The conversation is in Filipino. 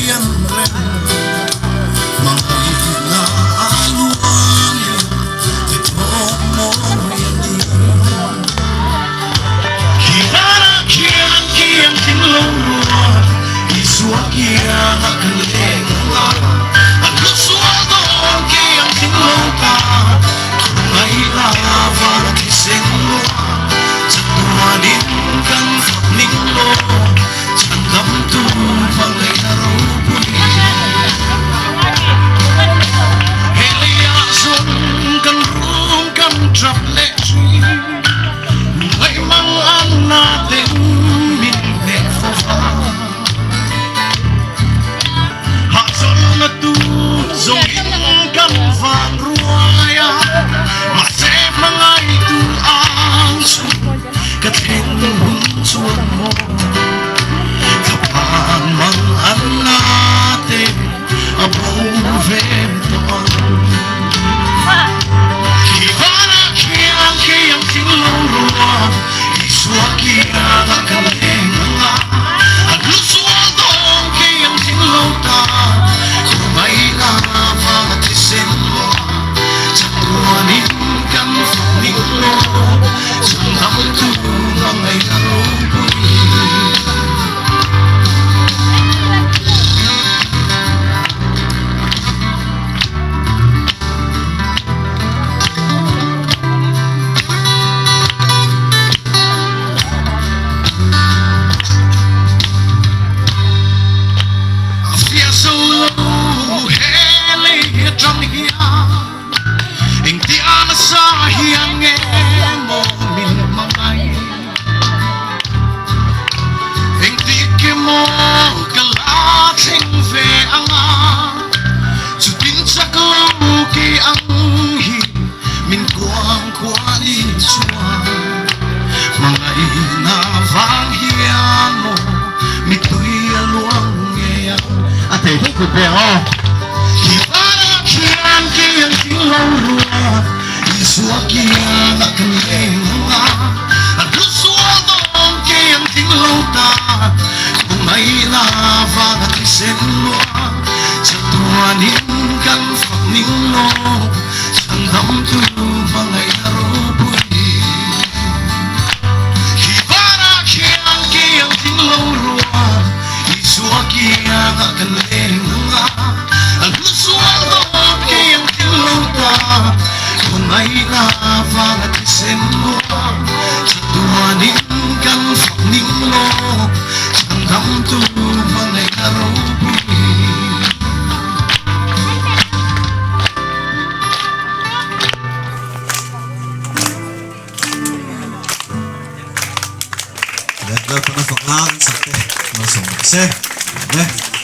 Yan rin mga inaaluan ito mo hindi Hiharakian kiyang tinulungan Iswa kiyang akalingan Ang gusuado kiyang tinulungan May lava at isenlo Sa tuwanin kang fakninglo Sa damtumang ay narupuli Heliason kang room kang trapleci May mga natin minefova Hason na tu zongin kang van ruaya Masep mga itu ang su Kateng suwan mo Kapan mga natin abong ventuan Kivana kiyang kiyang tinulungan Iswa kiyang akalinga Ang lusuadong kiyang tinulutan Kung may lava at isenlo Sa tuwanin kang fakninglo Sa damtumang ay narupuli Hindi amasahiyang mo minamay Hindi ke mo kalating veanga Sutin sa kaluki ang hi Min kuang kuali suwa Mga inavanghiyan mo Mito'y aluang ngayon Ate, hikot ba ako? Hibarakian kiyang tinulungan Iswa kiyang akalinga Ang lusuadong kiyang tinulutan Kung may lava at isenlo Sa tuwanin kang fakninglo Sa damtumang ay narupuli Hibarakian kiyang tinulungan Iswa kiyang akalinga Ang lusuadong kiyang tinulutan Kung may lava at isenlo Sa tuwanin kang fakninglo Sa damtumang ay narupuli Lihat po ng paklang sakit. Masuk. Seh.